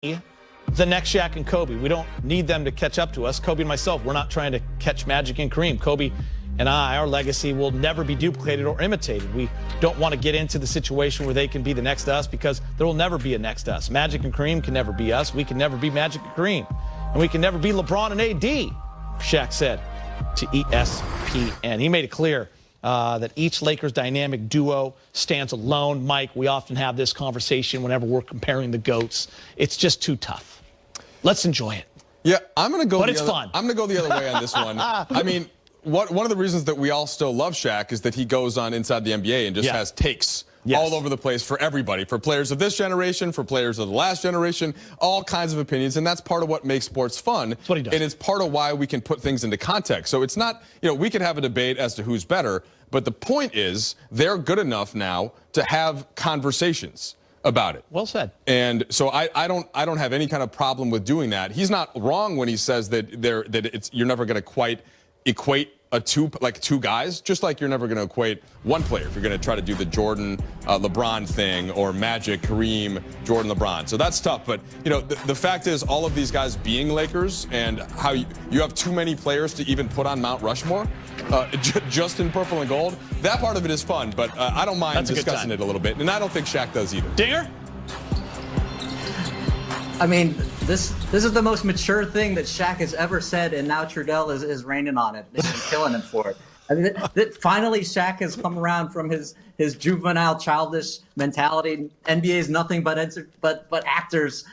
the next Shaq and Kobe. We don't need them to catch up to us. Kobe and myself, we're not trying to catch Magic and Kareem. Kobe and our legacy will never be duplicated or imitated. We don't want to get into the situation where they can be the next us, because there will never be a next us. Magic and Kareem can never be us. We can never be Magic and Kareem. And we can never be LeBron and AD, Shaq said to ESPN. He made it clear that each Lakers dynamic duo stands alone. Mike, we often have this conversation whenever we're comparing the GOATs. It's just too tough. Let's enjoy it. Yeah, I'm going to go. But it's fun. I'm going to go the other way on this one. I mean, one of the reasons that we all still love Shaq is that he goes on Inside the NBA and just has takes all over the place for everybody, for players of this generation, for players of the last generation, all kinds of opinions. And that's part of what makes sports fun. That's what he does. And it's part of why we can put things into context. So it's not, we could have a debate as to who's better, but the point is they're good enough now to have conversations about it. Well said. And so I don't have any kind of problem with doing that. He's not wrong when he says that you're never going to quite equate two guys, just like you're never going to equate one player if you're going to try to do the Jordan LeBron thing, or Magic, Kareem, Jordan, LeBron. So that's tough. But the fact is, all of these guys being Lakers, and how you have too many players to even put on Mount Rushmore, just in purple and gold. That part of it is fun, but I don't mind discussing it a little bit, and I don't think Shaq does either. Dinger? I mean, this is the most mature thing that Shaq has ever said, and now Trudell is raining on it and killing him for it. I mean, finally Shaq has come around from his juvenile, childish mentality. NBA is nothing but actors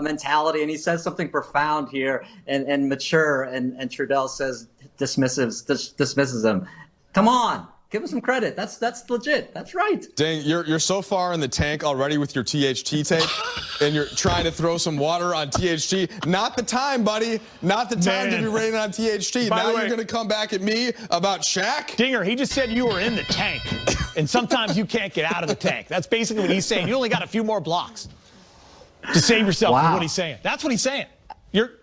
mentality, and he says something profound here and mature, and Trudell says dismisses him. Come on. Give him some credit. That's legit. That's right. Dang, you're so far in the tank already with your THT tape, and you're trying to throw some water on THT. Not the time, buddy. Not the time to be raining on THT. Now you're going to come back at me about Shaq? Dinger, he just said you were in the tank, and sometimes you can't get out of the tank. That's basically what he's saying. You only got a few more blocks to save yourself from what he's saying. That's what he's saying.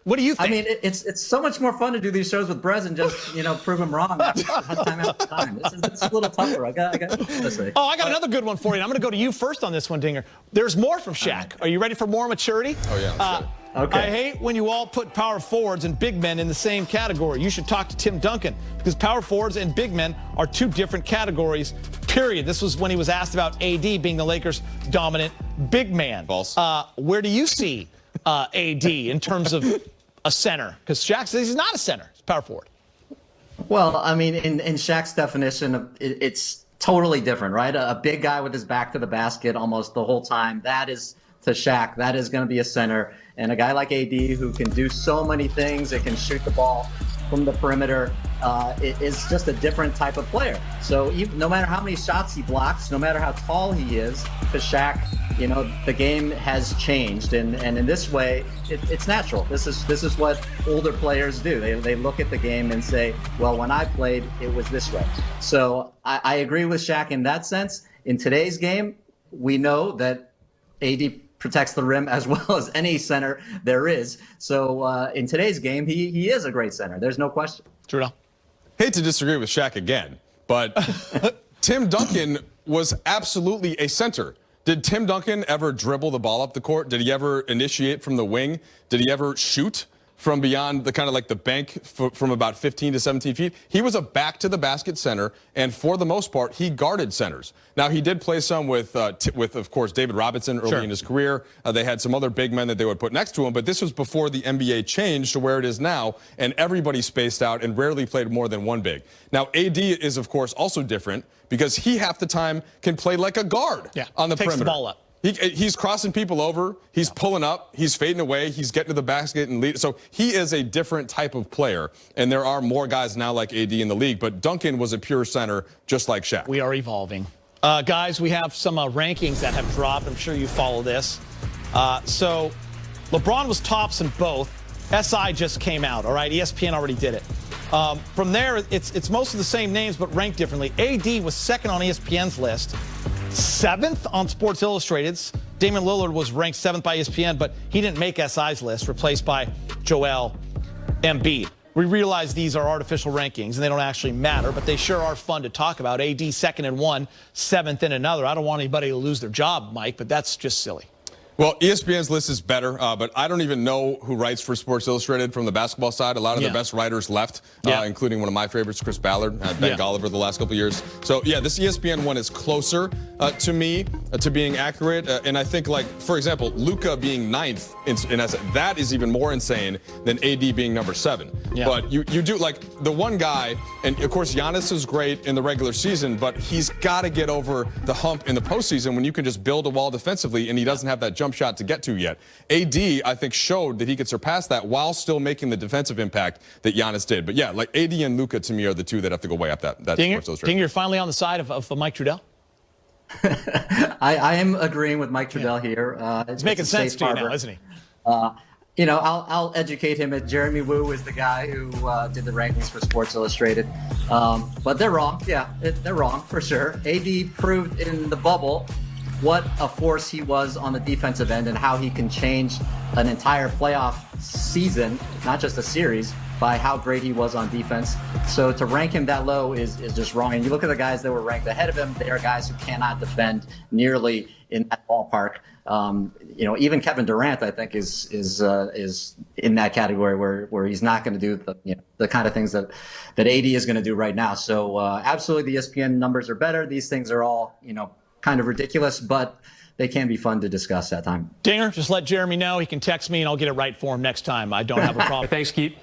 What do you think? I mean, it's so much more fun to do these shows with Brez and just prove him wrong time after time. It's a little tougher. I got to say. Oh, I got another good one for you. I'm going to go to you first on this one, Dinger. There's more from Shaq. Are you ready for more maturity? Oh yeah. Okay. I hate when you all put power forwards and big men in the same category. You should talk to Tim Duncan, because power forwards and big men are two different categories, period. This was when he was asked about AD being the Lakers' dominant big man. False. Where do you see AD in terms of a center? Because Shaq says he's not a center. He's power forward. Well, I mean, in Shaq's definition, it's totally different, right? A big guy with his back to the basket almost the whole time. That is, to Shaq, that is going to be a center. And a guy like AD, who can do so many things, it can shoot the ball from the perimeter, it is just a different type of player. So no matter how many shots he blocks, no matter how tall he is, to Shaq, the game has changed, and in this way, it's natural. This is what older players do. They look at the game and say, well, when I played, it was this way. So I agree with Shaq in that sense. In today's game, we know that AD protects the rim as well as any center there is. So in today's game, he is a great center. There's no question. Trudell. Hate to disagree with Shaq again, but Tim Duncan was absolutely a center. Did Tim Duncan ever dribble the ball up the court? Did he ever initiate from the wing? Did he ever shoot from beyond the kind of like the bank from about 15 to 17 feet? He was a back to the basket center, and for the most part, he guarded centers. Now, he did play some with of course, David Robinson early in his career. They had some other big men that they would put next to him, but this was before the NBA changed to where it is now, and everybody spaced out and rarely played more than one big. Now, AD is, of course, also different, because he half the time can play like a guard on the perimeter. Takes the ball up. He's crossing people over. He's pulling up. He's fading away. He's getting to the basket and lead. So he is a different type of player. And there are more guys now like AD in the league. But Duncan was a pure center, just like Shaq. We are evolving. Guys, we have some rankings that have dropped. I'm sure you follow this. So LeBron was tops in both. SI just came out, all right? ESPN already did it. From there, it's most of the same names, but ranked differently. AD was second on ESPN's list. 7th on Sports Illustrated's. Damian Lillard was ranked 7th by ESPN, but he didn't make SI's list, replaced by Joel Embiid. We realize these are artificial rankings, and they don't actually matter, but they sure are fun to talk about. AD second in one, 7th in another. I don't want anybody to lose their job, Mike, but that's just silly. Well, ESPN's list is better, but I don't even know who writes for Sports Illustrated from the basketball side. A lot of the best writers left, including one of my favorites, Chris Ballard, Ben Golliver the last couple of years. So, yeah, this ESPN one is closer to me, to being accurate. And I think, like, for example, Luka being 9th, that is even more insane than AD being number 7. Yeah. But you do, like, the one guy, and, of course, Giannis is great in the regular season, but he's got to get over the hump in the postseason when you can just build a wall defensively, and he doesn't have that jump shot to get to yet. AD, I think, showed that he could surpass that while still making the defensive impact that Giannis did. But yeah, like AD and Luka to me are the two that have to go way up that Dinger, you're finally on the side of Mike Trudell? I am agreeing with Mike Trudell here. It's making sense to you now, isn't he? You know, I'll educate him. Jeremy Wu is the guy who did the rankings for Sports Illustrated. But they're wrong. Yeah, they're wrong for sure. AD proved in the bubble what a force he was on the defensive end and how he can change an entire playoff season, not just a series, by how great he was on defense. So to rank him that low is just wrong. And you look at the guys that were ranked ahead of him, they are guys who cannot defend nearly in that ballpark. You know, even Kevin Durant, I think, is in that category where he's not going to do the kind of things that AD is going to do right now. So absolutely, the ESPN numbers are better. These things are all, kind of ridiculous, but they can be fun to discuss at time. Dinger, just let Jeremy know. He can text me, and I'll get it right for him next time. I don't have a problem. Thanks, Keith.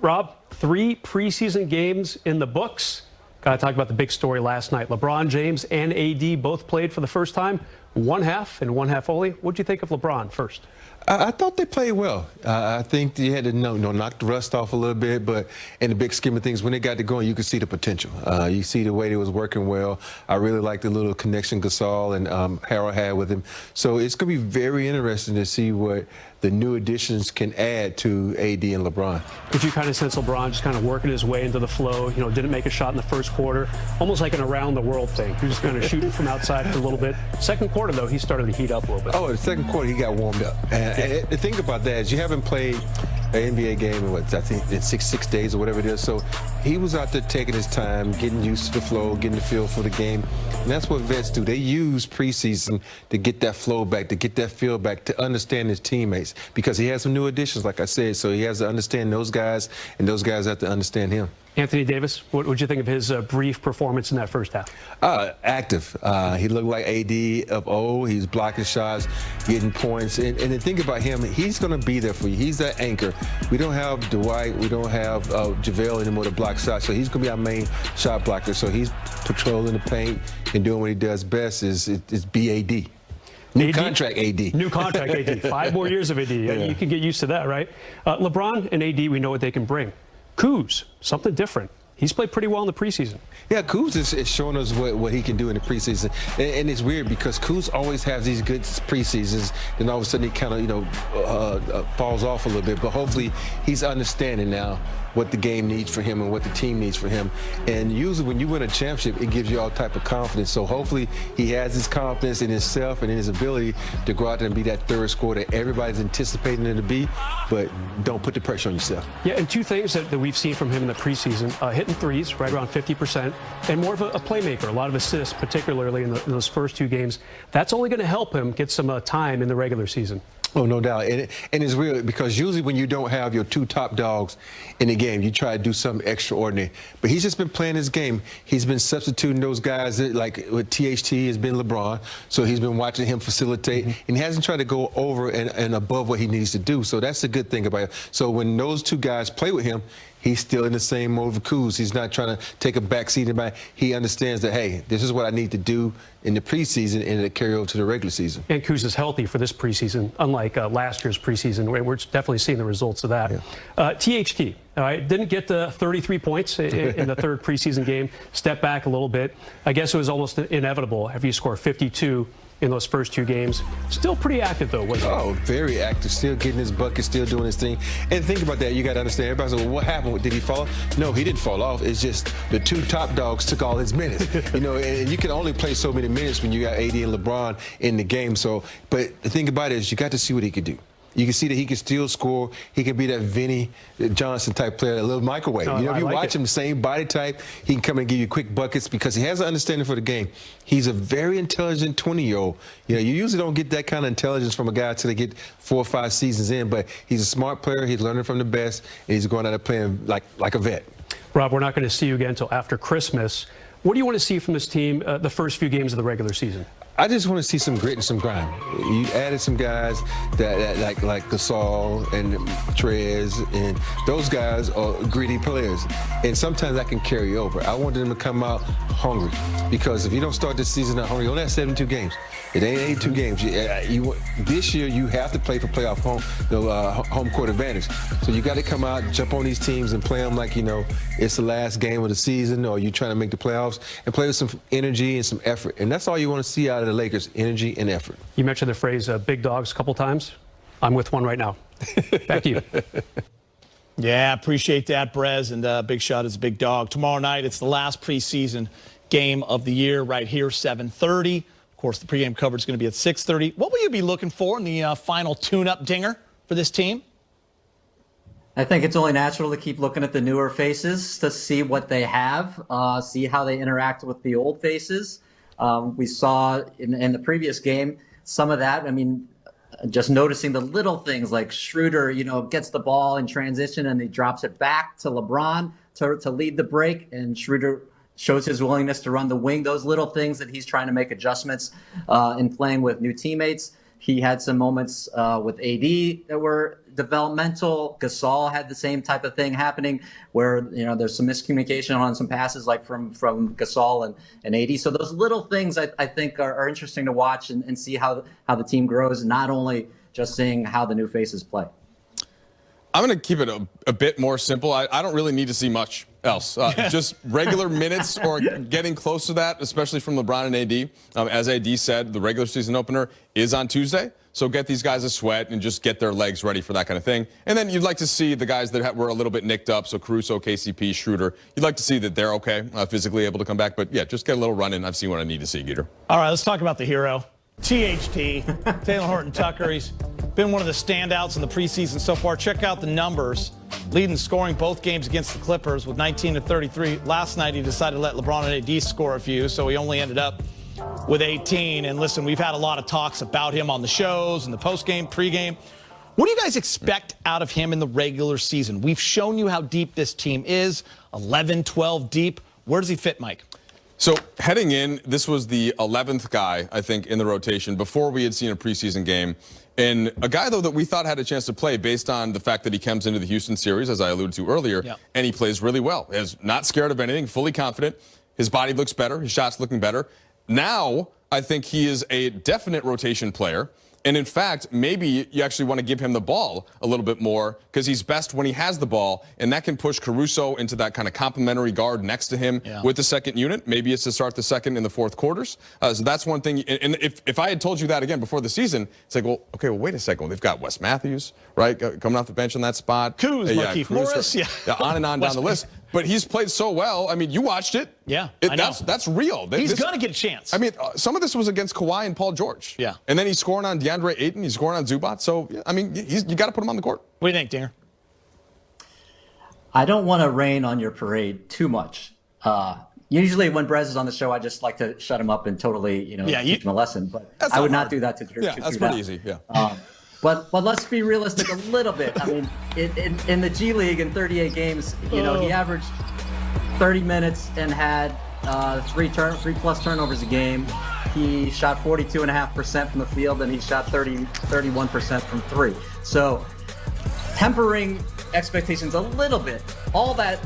Rob, 3 preseason games in the books. Got to talk about the big story last night. LeBron James and AD both played for the first time, one half and one half only. What do you think of LeBron first? I thought they played well. I think they had to knock the rust off a little bit, but in the big scheme of things, when they got to going, you could see the potential. You see the way they was working well. I really like the little connection Gasol and Harold had with him. So it's going to be very interesting to see what the new additions can add to AD and LeBron. Did you kind of sense LeBron just kind of working his way into the flow? Didn't make a shot in the first quarter, almost like an around-the-world thing. He was just kind of shooting from outside for a little bit. Second quarter, though, he started to heat up a little bit. Oh, the second quarter, he got warmed up. And the thing about that is you haven't played an NBA game in, I think, in six days or whatever it is. So he was out there taking his time, getting used to the flow, getting the feel for the game. And that's what vets do. They use preseason to get that flow back, to get that feel back, to understand his teammates. Because he has some new additions, like I said, so he has to understand those guys, and those guys have to understand him. Anthony Davis, what would you think of his brief performance in that first half? Active. He looked like AD of old. He's blocking shots, getting points. And the thing about him, he's going to be there for you. He's that anchor. We don't have Dwight. We don't have JaVale anymore to block shots. So he's going to be our main shot blocker. So he's patrolling the paint and doing what he does best is BAD. New contract AD. New contract AD. 5 more years of AD. Yeah. You can get used to that, right? LeBron and AD, we know what they can bring. Kuz, something different. He's played pretty well in the preseason. Yeah, Kuz is showing us what he can do in the preseason. And it's weird because Kuz always has these good preseasons, and all of a sudden he kind of, falls off a little bit. But hopefully he's understanding now what the game needs for him and what the team needs for him. And usually when you win a championship, it gives you all type of confidence. So hopefully he has his confidence in himself and in his ability to go out there and be that third scorer that everybody's anticipating him to be, but don't put the pressure on yourself. Yeah, and 2 things that we've seen from him in the preseason, hitting threes right around 50%, and more of a playmaker, a lot of assists, particularly in those first 2 games. That's only going to help him get some time in the regular season. Oh, no doubt. And it's real because usually when you don't have your 2 top dogs in the game, you try to do something extraordinary. But he's just been playing his game. He's been substituting those guys like with THT has been LeBron. So he's been watching him facilitate and he hasn't tried to go over and above what he needs to do. So that's the good thing about it. So when those 2 guys play with him, he's still in the same mode of Kuz. He's not trying to take a backseat. He understands that, hey, this is what I need to do in the preseason and to carry over to the regular season. And Kuz is healthy for this preseason, unlike last year's preseason. We're definitely seeing the results of that. Yeah. THT, all right, didn't get the 33 points in the 3rd preseason game. Stepped back a little bit. I guess it was almost inevitable after you score 52 in those first 2 games. Still pretty active, though, wasn't he? Oh, very active. Still getting his bucket, still doing his thing. And think about that. You got to understand. Everybody says, well, what happened? Did he fall off? No, he didn't fall off. It's just the 2 top dogs took all his minutes. And you can only play so many minutes when you got AD and LeBron in the game. So, but the thing about it is you got to see what he could do. You can see that he can still score. He can be that Vinny Johnson type player, a little microwave. No, you know, if you like watch him, the same body type, he can come and give you quick buckets because he has an understanding for the game. He's a very intelligent 20-year-old. You know, you usually don't get that kind of intelligence from a guy until they get 4 or 5 seasons in, but he's a smart player. He's learning from the best, and he's going out there playing like a vet. Rob, we're not going to see you again until after Christmas. What do you want to see from this team the first few games of the regular season? I just want to see some grit and some grind. You added some guys that like Gasol and Trez, and those guys are gritty players. And sometimes that can carry over. I wanted them to come out hungry, because if you don't start this season out hungry, you only have 72 games. It ain't 82 games. This year you have to play for playoff home court advantage. So you got to come out, jump on these teams, and play them like it's the last game of the season, or you're trying to make the playoffs, and play with some energy and some effort. And that's all you want to see out of the Lakers: energy and effort. You mentioned the phrase "big dogs" a couple times. I'm with one right now. Back to you. Yeah, appreciate that, Brez, and big shot is a big dog. Tomorrow night, it's the last preseason game of the year right here, 7:30. Of course, the pregame coverage is going to be at 6:30. What will you be looking for in the final tune-up dinger for this team? I think it's only natural to keep looking at the newer faces to see what they have, see how they interact with the old faces. We saw in the previous game some of that. I mean, just noticing the little things like Schroeder, gets the ball in transition and he drops it back to LeBron to lead the break, and Schroeder shows his willingness to run the wing. Those little things that he's trying to make adjustments in playing with new teammates. He had some moments with AD that were developmental. Gasol had the same type of thing happening where, there's some miscommunication on some passes like from Gasol and AD. So those little things I think are interesting to watch and see how the team grows, not only just seeing how the new faces play. I'm going to keep it a bit more simple. I don't really need to see much else. Just regular minutes or getting close to that, especially from LeBron and AD. As AD said, the regular season opener is on Tuesday. So get these guys a sweat and just get their legs ready for that kind of thing. And then you'd like to see the guys that were a little bit nicked up, so Caruso, KCP, Schroeder, you'd like to see that they're okay, physically able to come back. But, yeah, just get a little run in. I've seen what I need to see, Geeter. All right, let's talk about the hero, THT, Taylor Horton-Tucker. He's been one of the standouts in the preseason so far. Check out the numbers. Leading scoring both games against the Clippers with 19 to 33. Last night he decided to let LeBron and AD score a few, so he only ended up with 18. And listen, we've had a lot of talks about him on the shows and the postgame, pregame. What do you guys expect out of him in the regular season? We've shown you how deep this team is, 11, 12 deep. Where does he fit, Mike? So heading in, this was the 11th guy, I think, in the rotation before we had seen a preseason game. And a guy, though, that we thought had a chance to play based on the fact that he comes into the Houston series, as I alluded to earlier, and he plays really well. He's not scared of anything, fully confident. His body looks better. His shot's looking better. Now, I think he is a definite rotation player. And in fact, maybe you actually want to give him the ball a little bit more because he's best when he has the ball, and that can push Caruso into that kind of complementary guard next to him with the second unit. Maybe it's to start the second in the fourth quarters. So that's one thing. And if I had told you that again before the season, it's like, well, okay, well, wait a second. Well, they've got Wes Matthews, right, coming off the bench on that spot. Kuz, Markieff Morris, on and on down the list. But he's played so well. I mean, you watched it. Yeah, I know. That's real. He's going to get a chance. I mean, some of this was against Kawhi and Paul George. Yeah. And then he's scoring on DeAndre Ayton. He's scoring on Zubac. So, I mean, you got to put him on the court. What do you think, Dinger? I don't want to rain on your parade too much. Usually when Brez is on the show, I just like to shut him up and totally, teach him a lesson. But I would not do that to Drew. Yeah, that's pretty easy. Yeah. But let's be realistic a little bit. I mean, in the G League in 38 games, he averaged 30 minutes and had 3+ turnovers a game. He shot 42.5% from the field, and he shot 31% from three. So tempering expectations a little bit. All that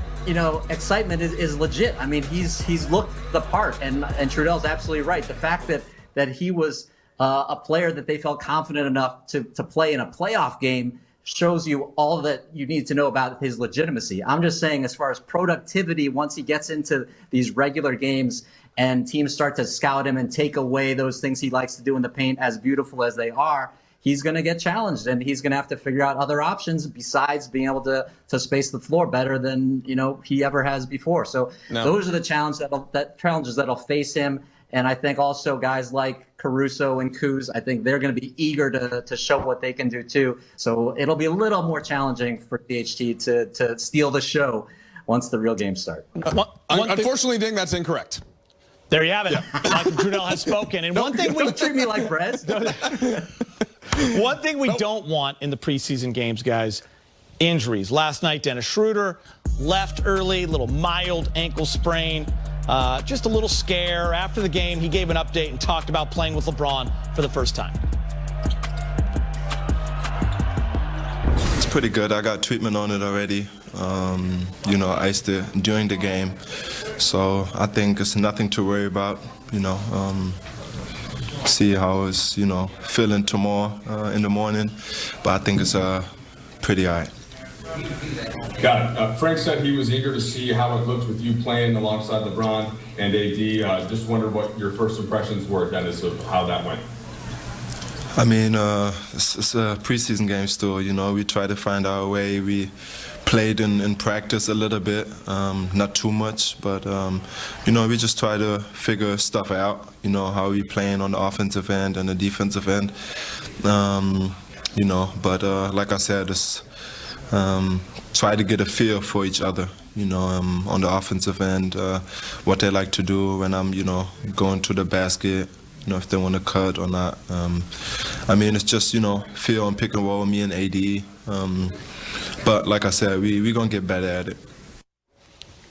excitement is legit. I mean, he's looked the part, and Trudell's absolutely right. The fact that he was a player that they felt confident enough to play in a playoff game shows you all that you need to know about his legitimacy. I'm just saying, as far as productivity, once he gets into these regular games and teams start to scout him and take away those things he likes to do in the paint, as beautiful as they are, he's going to get challenged, and he's going to have to figure out other options besides being able to space the floor better than he ever has before. So those are the challenges that'll face him. And I think also guys like Caruso and Kuz, I think they're going to be eager to show what they can do too. So it'll be a little more challenging for THT to steal the show once the real games start. Unfortunately, Ding, that's incorrect. There you have it. Michael Trudell has spoken. And one thing Don't treat me like Brez. One thing we don't want in the preseason games, guys, injuries. Last night, Dennis Schroeder left early, little mild ankle sprain. Just a little scare. After the game, he gave an update and talked about playing with LeBron for the first time. It's pretty good. I got treatment on it already. I iced it during the game. So I think it's nothing to worry about, see how it's, feeling tomorrow in the morning. But I think it's pretty all right. Got it. Frank said he was eager to see how it looked with you playing alongside LeBron and AD. Just wondered what your first impressions were, Dennis, of how that went. I mean, it's a preseason game still, we try to find our way. We played in practice a little bit, not too much, but, we just try to figure stuff out, how we playing on the offensive end and the defensive end. But like I said, it's try to get a feel for each other, on the offensive end, what they like to do when I'm, going to the basket. If they want to cut or not. It's just, feel and pick and roll, me and AD. But like I said, we're going to get better at it.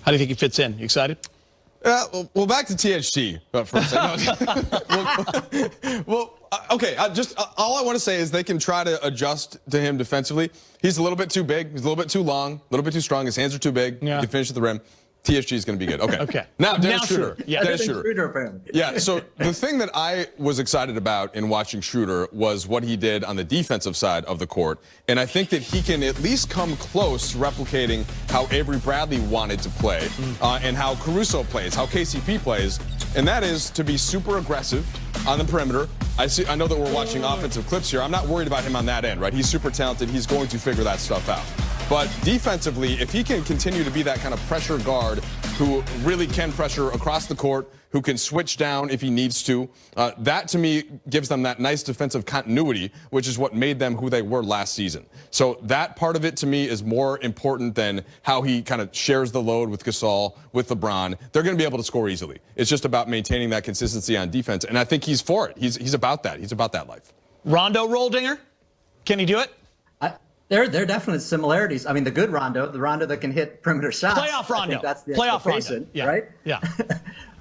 How do you think he fits in? You excited? Well, back to THT for a second. Okay. All I want to say is they can try to adjust to him defensively. He's a little bit too big. He's a little bit too long, a little bit too strong. His hands are too big. Yeah. He can finish at the rim. THG is going to be good. Okay. Now Dennis Schroeder. Yeah. Dennis Schroeder. Yeah, so the thing that I was excited about in watching Schroeder was what he did on the defensive side of the court. And I think that he can at least come close to replicating how Avery Bradley wanted to play and how Caruso plays, how KCP plays. And that is to be super aggressive on the perimeter. I know that we're watching offensive clips here. I'm not worried about him on that end, right? He's super talented. He's going to figure that stuff out. But defensively, if he can continue to be that kind of pressure guard who really can pressure across the court, who can switch down if he needs to, that to me gives them that nice defensive continuity, which is what made them who they were last season. So that part of it to me is more important than how he kind of shares the load with Gasol, with LeBron. They're going to be able to score easily. It's just about maintaining that consistency on defense, and I think he's for it. He's about that. He's about that life. Rondo Roldinger, can he do it? There are definite similarities. I mean, the good Rondo, the Rondo that can hit perimeter shots. Playoff Rondo. That's the Playoff expectation, Rondo. Yeah. Right? Yeah.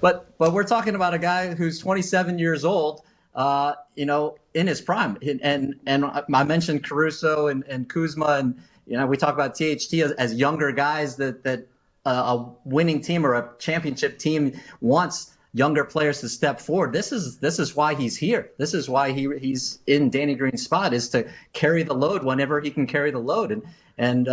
But we're talking about a guy who's 27 years old, in his prime. And I mentioned Caruso and Kuzma, and we talk about THT as younger guys that a winning team or a championship team wants younger players to step forward. This is why he's here. This is why he's in Danny Green's spot, is to carry the load whenever he can carry the load. And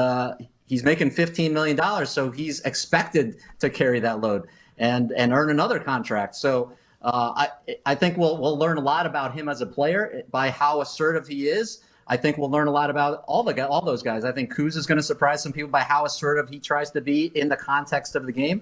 he's making $15 million, so he's expected to carry that load and earn another contract. So I think we'll learn a lot about him as a player by how assertive he is. I think we'll learn a lot about all those guys. I think Kuz is going to surprise some people by how assertive he tries to be in the context of the game.